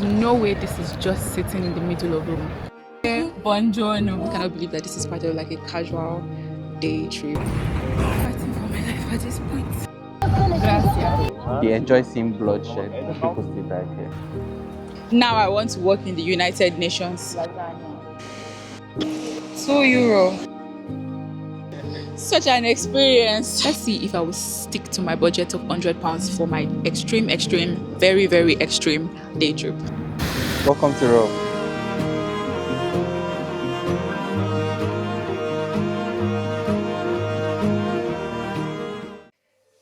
no way this is just sitting in the middle of Rome. Buongiorno. I cannot believe that this is part of like a casual day trip. Fighting for my life at this point. Gracias. He enjoys seeing bloodshed. People stay back here. Now I want to work in the United Nations. €2. Such an experience. Let's see if I will stick to my budget of £100 for my extreme, very, very extreme day trip. Welcome to Rome.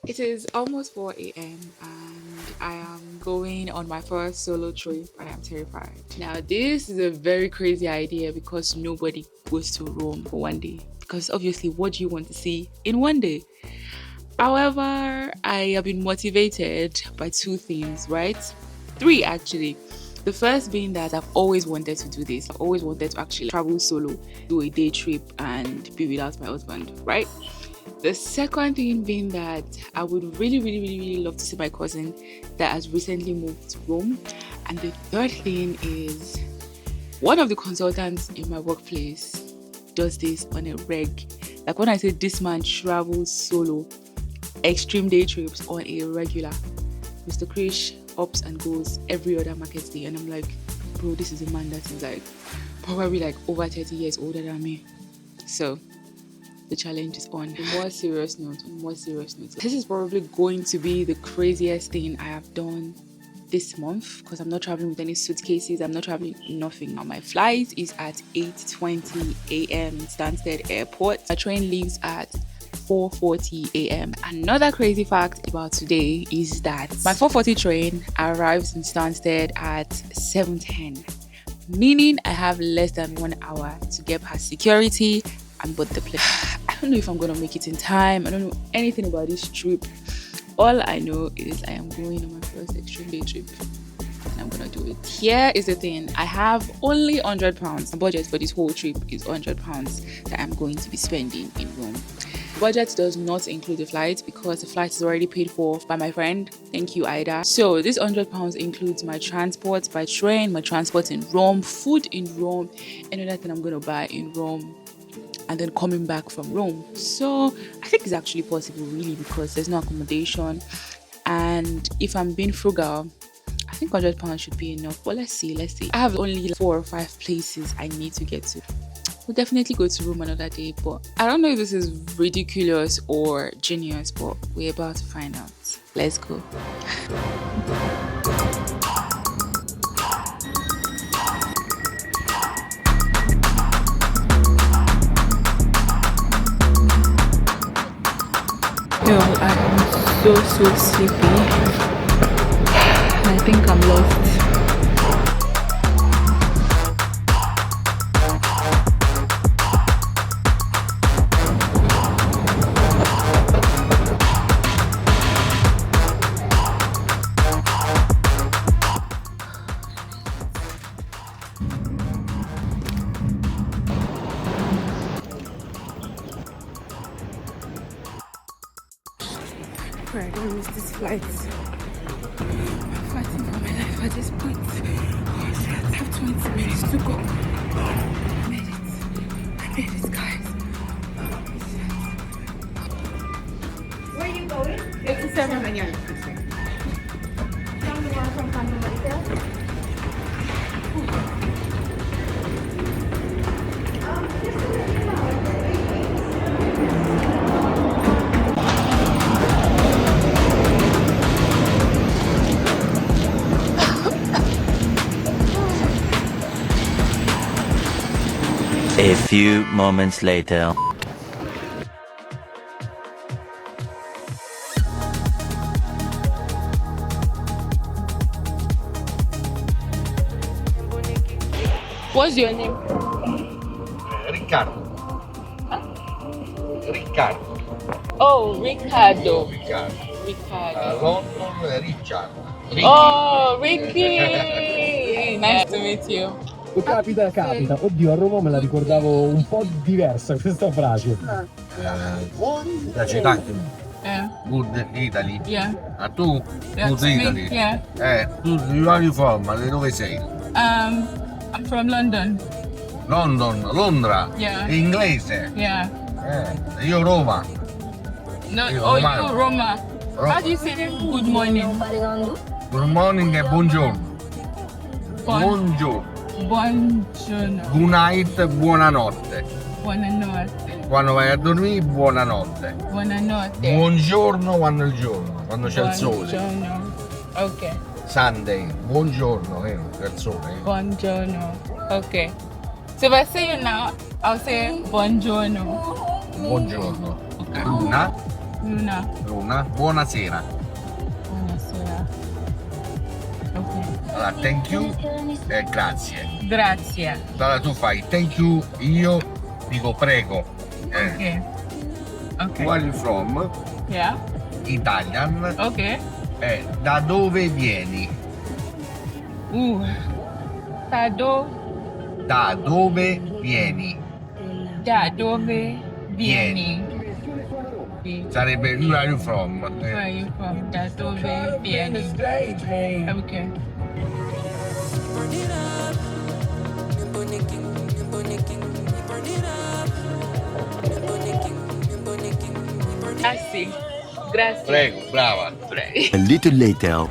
It is almost 4 a.m. and I am going on my first solo trip. I am terrified. Now, this is a very crazy idea because nobody goes to Rome for one day. Because obviously, what do you want to see in one day? However, I have been motivated by two things, right? Three actually. The first being that I've always wanted to do this. I've always wanted to actually travel solo, do a day trip and be without my husband, right? The second thing being that I would really love to see my cousin that has recently moved to Rome. And the third thing is one of the consultants in my workplace does this on a reg. Like when I say this man travels solo, extreme day trips on a regular. Mr. Krish ups and goes every other market day, and I'm like, bro, this is a man that is like probably like over 30 years older than me. So the challenge is on. On a more serious note, this is probably going to be the craziest thing I have done this month because I'm not traveling with any suitcases. I'm not traveling nothing. Now my flight is at 8:20 a.m. in Stansted Airport. My train leaves at 4:40 a.m. Another crazy fact about today is that my 4:40 train arrives in Stansted at 7:10, meaning I have less than 1 hour to get past security and board the plane. I don't know if I'm gonna make it in time. I don't know anything about this trip. All I know is I am going on my first extreme day trip and I'm gonna do it. Here is the thing, I have only £100. My budget for this whole trip is £100 that I'm going to be spending in Rome. Budget does not include the flight because the flight is already paid for by my friend. Thank you, Ida. So this £100 includes my transport by train, my transport in Rome, food in Rome, any other thing I'm gonna buy in Rome, and then coming back from Rome. So I think it's actually possible really because there's no accommodation, and if I'm being frugal, I think £100 should be enough. But let's see. I have only 4 or 5 places I need to get to. We'll definitely go to Rome another day, but I don't know if this is ridiculous or genius, but we're about to find out. Let's go. Yo, I'm so sleepy. I think I'm lost. I don't miss this flight. I'm fighting for my life at this point. Oh, I have 20 minutes to go. I made it, guys. Where are you going? 87 mañana. From London. A few moments later. What's your name? Riccardo. Huh? Riccardo. Oh, Ricardo. Riccardo. London, Richard. Ricky. Oh, Ricky. Nice to meet you. Capita. Oddio, a Roma me la ricordavo un po' diversa questa frase. Mi piace tanto. Yeah. Good Italy. Yeah. Ah, tu? Yeah, Good me, Italy. yeah. You are you from? Da dove sei? I'm from London. London, Londra. Yeah. Inglese. Yeah. Io Roma. No, Io oh, romano. you Roma. Roma. How do you say good morning? Good morning e buongiorno. Buongiorno. Buongiorno. Good night, buonanotte. Buonanotte. Quando vai a dormire, buonanotte. Buonanotte. Buongiorno quando è il giorno, quando c'è il sole. Buongiorno. Okay. Sunday, buongiorno, c'è il sole. Buongiorno. Okay. So if I say you now, I'll say buongiorno. Buongiorno. Ok. Luna, Luna. Luna, buonasera. Buonasera. Okay. Allora, thank you e grazie. Grazie. Allora tu fai thank you, io dico prego. Okay. Okay. Where are you from? Yeah. Italian. Okay. Da dove vieni? Tado. Da dove vieni? Da dove vieni? Sarebbe where are you from? Where are you from? Da dove vieni? Okay. Grazie. Grazie. Prego, brava. A little later. Oh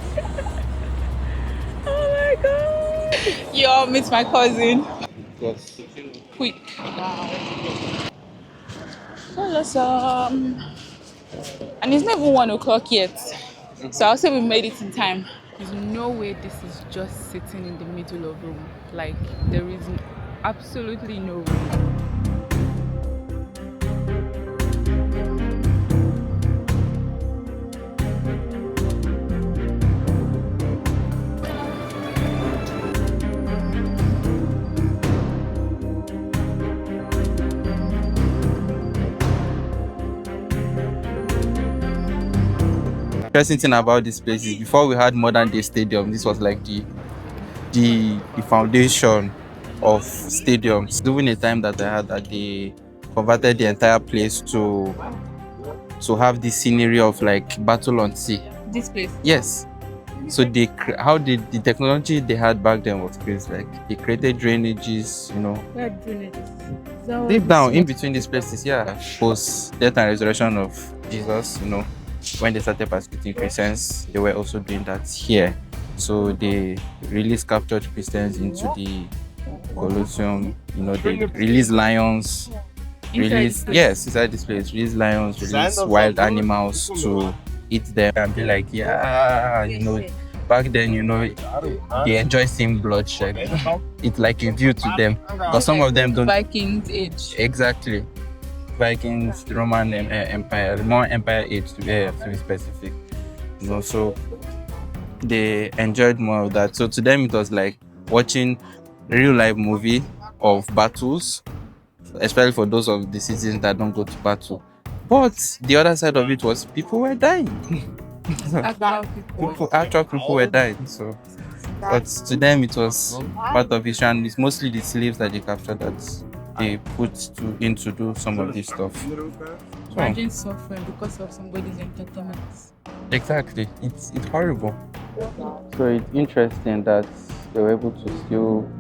my god. Yo, meet my cousin. Quick. Wow. Awesome. And it's not even 1 o'clock yet. So I'll say we made it in time. There's no way this is just sitting in the middle of Rome. Like, there is absolutely no room. Interesting thing about this place is before we had modern day stadium, this was like the foundation of stadiums. During the time that I had that, they converted the entire place to have the scenery of like battle on sea. This place. Yes. So the technology they had back then was crazy. Like they created drainages, you know. Where are drainages? Deep down in between these places, yeah. Post death and resurrection of Jesus, you know, when they started persecuting Christians, they were also doing that here. So they released captured Christians into the Colosseum, you know, they released lions, inside this place, release lions, release wild animals to eat them and be like, yeah, you know, back then, you know, they enjoy seeing bloodshed. It's like a view to them, but some of them don't. Vikings age. Exactly. Vikings, Roman Empire, more Empire age to be specific. You know, so they enjoyed more of that. So to them, it was like watching real life movie of battles, especially for those of the citizens that don't go to battle. But the other side of it was people were dying. Actual people were dying. So, but to them it was part of history, and it's mostly the slaves that they captured that they put in to do some of this stuff. So, Imagine suffering because of somebody's entertainment. exactly, it's horrible. So it's interesting that they were able to still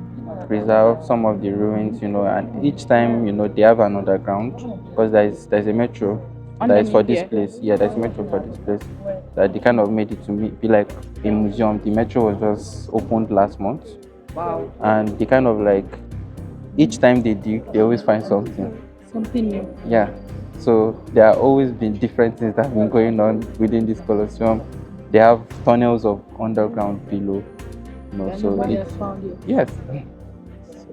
preserve some of the ruins, you know, and each time, you know, they have an underground because there's a metro that is for this place. Yeah, there's a metro for this place that they kind of made it to be like a museum. The metro was just opened last month. Wow. And they kind of like each time they dig, they always find something. Something new. Yeah. So there have always been different things that have been going on within this Colosseum. They have tunnels of underground below. You know, so it's found it. yes.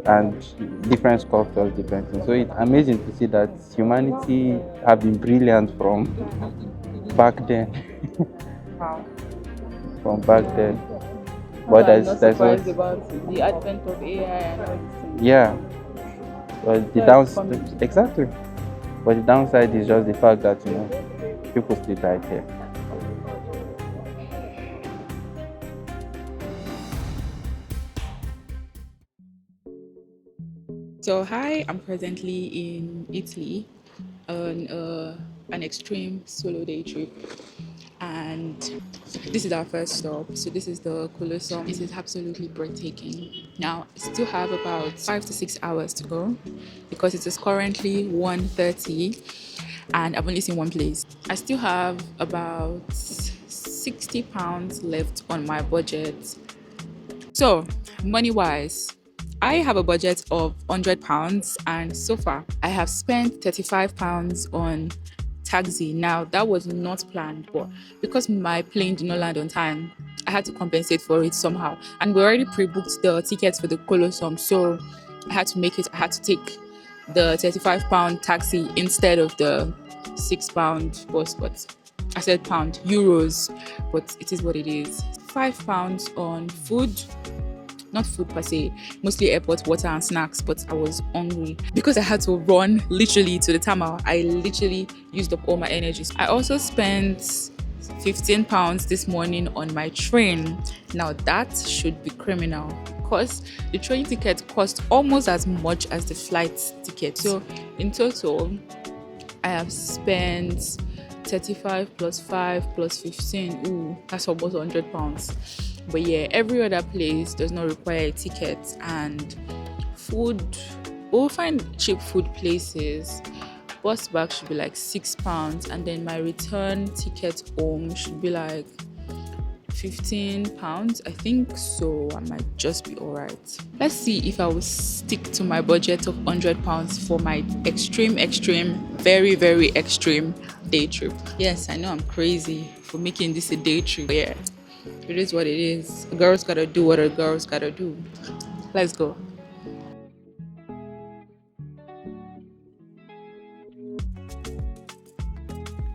And different sculptures, different things. So it's amazing to see that humanity have been brilliant from back then. Wow. From back then. But I'm not surprised about the advent of AI and all these things. Yeah. But the downside, exactly. But the downside is just the fact that, you know, people still die here. So hi, I'm presently in Italy on a an extreme solo day trip, and this is our first stop. So this is the Colosseum. It is absolutely breathtaking. Now I still have about 5 to 6 hours to go because it is currently 1:30 and I've only seen one place. I still have about £60 left on my budget. So money wise, I have a budget of £100, and so far I have spent £35 on taxi. Now that was not planned, but because my plane did not land on time, I had to compensate for it somehow. And we already pre-booked the tickets for the Colosseum, so I had to make it. I had to take the £35 taxi instead of the £6 bus. But I said pound, euros, but it is what it is. £5 on food. Not food per se, mostly airport water and snacks, but I was hungry because I had to run literally to the terminal. I literally used up all my energies. I also spent £15 this morning on my train. Now that should be criminal because the train ticket cost almost as much as the flight ticket. So in total, I have spent 35 plus 5 plus 15. Ooh, that's almost £100. But yeah, every other place does not require a ticket, and food, we'll find cheap food places. Bus back should be like £6, and then my return ticket home should be like £15, I think. So I might just be alright. Let's see if I will stick to my budget of £100 for my extreme, very, very extreme day trip. Yes, I know I'm crazy for making this a day trip. Yeah, it is what it is. A girl's gotta do what a girl's gotta do. Let's go.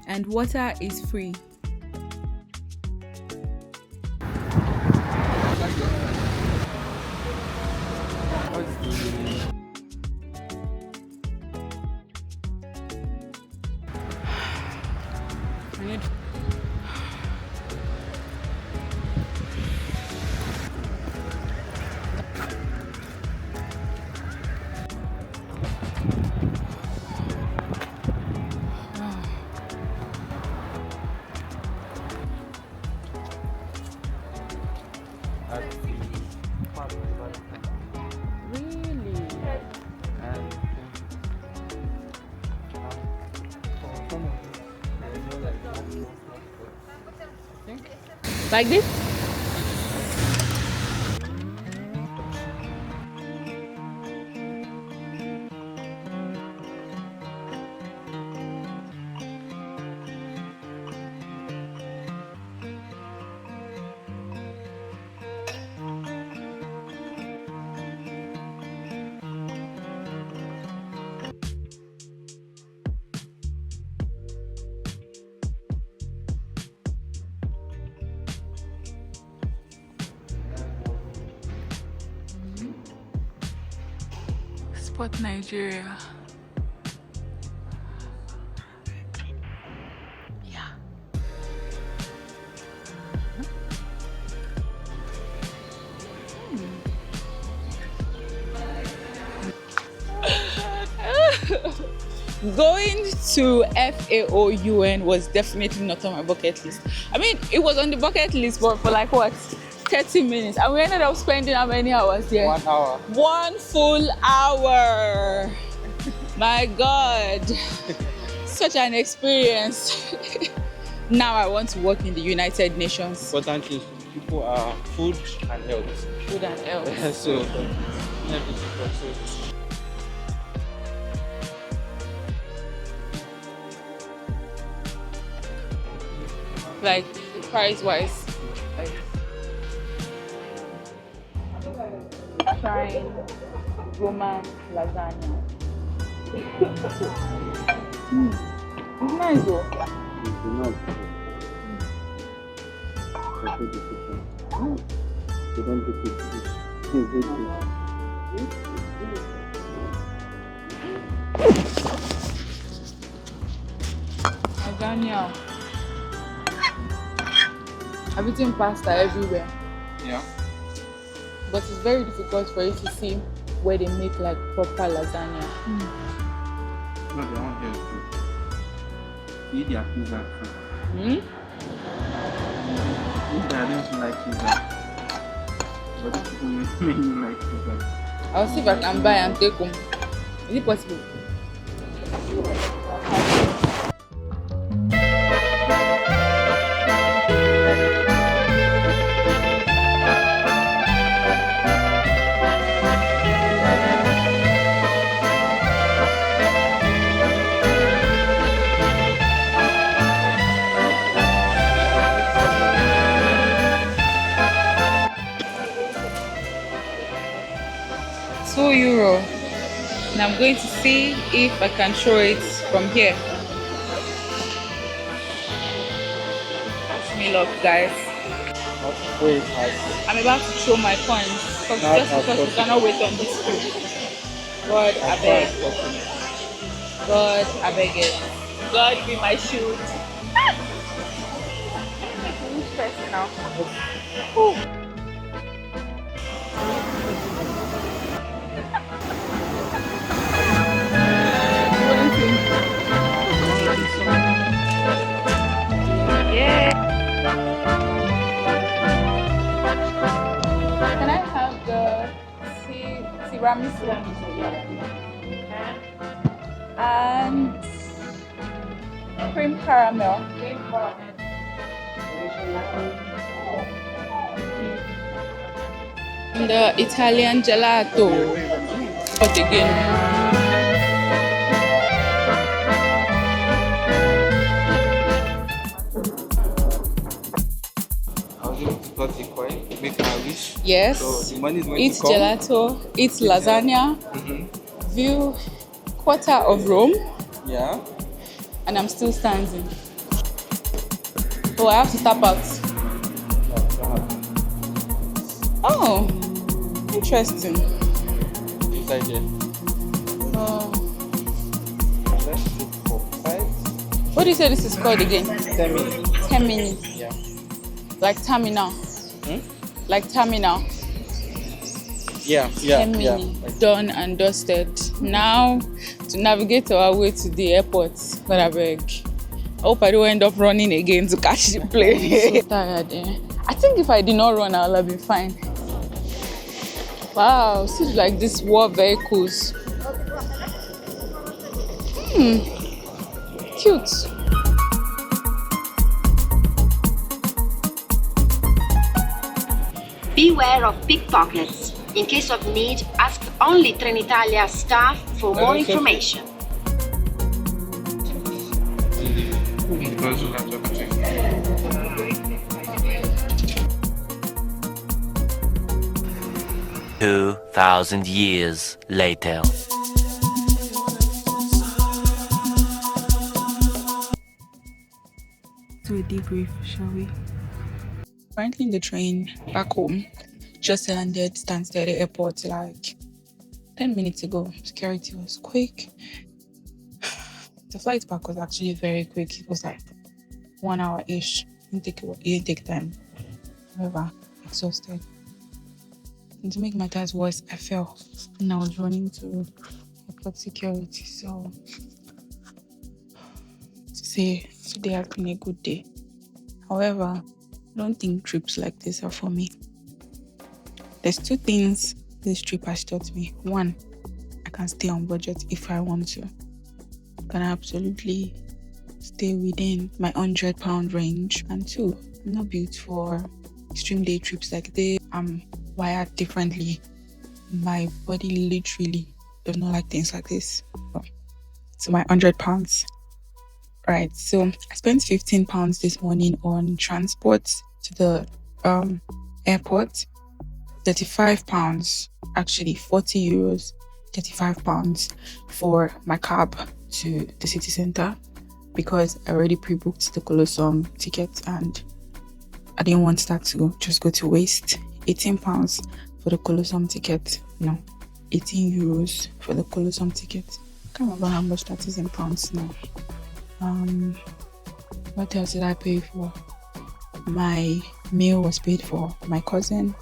And water is free. I need really like this. Spot Nigeria. Yeah. Going to FAOUN was definitely not on my bucket list. I mean, it was on the bucket list, but for like what? 30 minutes. And we ended up spending how many hours there? 1 hour. 1 full hour. My God. Such an experience. Now I want to work in the United Nations. Important things people are food and health. Food and health. So, Like price-wise. Trying Roman lasagna. It's nice though. Lasagna. I've eaten pasta everywhere. yeah. But it's very difficult for you to see where they make like proper lasagna. No, the one here is good. eat their pizza too. Hmm? I don't like pizza. But people make me like pizza. I'll see if I can buy and take home. Is it possible? €2. And I'm going to see if I can throw it from here. Wish me luck, guys. Wait, I'm about to throw my coins just because we cannot wait on this food. God, I beg. God, I beg it. God be my shield. Who's first now? Ooh. Yeah. Can I have the tiramisu and cream caramel? And the Italian gelato. But again. Make my wish. Yes. So the money is going Eat to come. gelato, eat lasagna, view quarter of Rome, Yeah. and I'm still standing. Oh, I have to tap out. Oh, interesting. Inside there. Oh. Let's look for 5. What do you say this is called again? 10 minutes. 10 minutes. Yeah. Like terminal. Like terminal. Yeah. 10 minutes. Done and dusted. Now to navigate our way to the airport. God I beg. I hope I don't end up running again to catch the plane. I'm so tired. I think if I did not run, I'll have been fine. Wow, seems like these war vehicles. Cute. Beware of pickpockets. In case of need, ask only Trenitalia staff for more information. Two 2,000 years later. Do a debrief, shall we? Currently in the train back home. Just landed Stansted Airport like 10 minutes ago. Security was quick. The flight back was actually very quick. It was like 1 hour-ish. It didn't take time. However, exhausted. And to make matters worse, I fell and I was running to airport security. So to say today has been a good day. However, I don't think trips like this are for me. There's 2 things this trip has taught me. 1, I can stay on budget if I want to. I can absolutely stay within my £100 range. And 2, I'm not built for extreme day trips like this. I'm wired differently. My body literally does not like things like this. So my £100. Right, so I spent £15 this morning on transport to the airport. £35, actually €40, £35 for my cab to the city centre because I already pre-booked the Colosseum ticket and I didn't want that to just go to waste. £18 for the Colosseum ticket. No, €18 for the Colosseum ticket. I can't remember how much that is in pounds now. What else did I pay for? My meal was paid for. My cousin,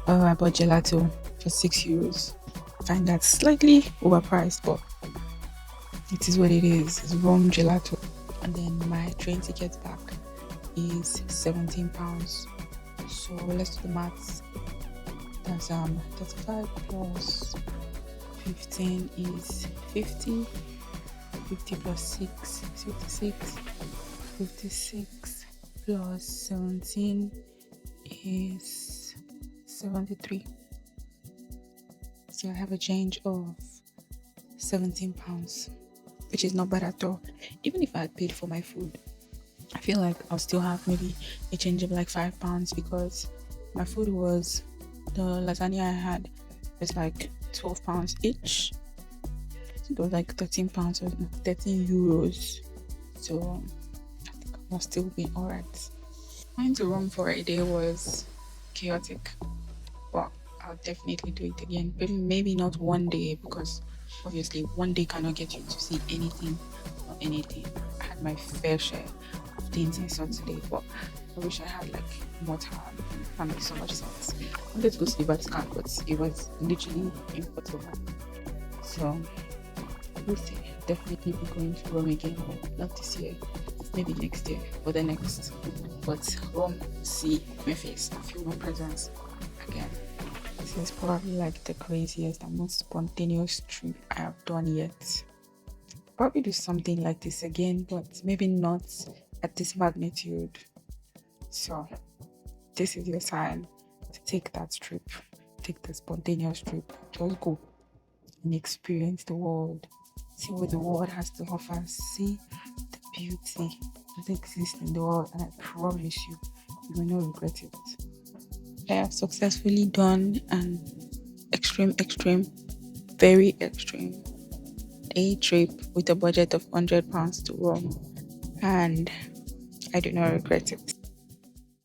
I bought gelato for €6. I find that slightly overpriced, but it is what it is. It's Rome gelato. and then my train ticket back is £17. So let's do the maths. That's 35 plus 15 is 50. 50 plus 6 is 56. 56 plus 17 is 73. So I have a change of £17, which is not bad at all. Even if I had paid for my food, I feel like I'll still have maybe a change of like £5 because my food was, the lasagna I had was like £12 each. It was like £13 or 13 euros. So I think I'll still be alright. Going to Rome for a day was chaotic, but I'll definitely do it again. But maybe not one day, because obviously one day cannot get you to see anything or anything. I had my fair share of things I saw today, but I wish I had like more time. That makes so much sense. I wanted to go to the Vatican, but it was literally impossible. So we'll see. Definitely be going to Rome again. Not this year, maybe next year or the next. But Rome, see my face, I feel my presence again. This is probably like the craziest and most spontaneous trip I have done yet. Probably do something like this again, but maybe not at this magnitude. So this is your sign to take that trip, take the spontaneous trip. Just go and experience the world. See what the world has to offer. See the beauty that exists in the world, and I promise you, you will not regret it. I have successfully done an extreme, very extreme day trip with a budget of £100 to Rome, and I do not regret it.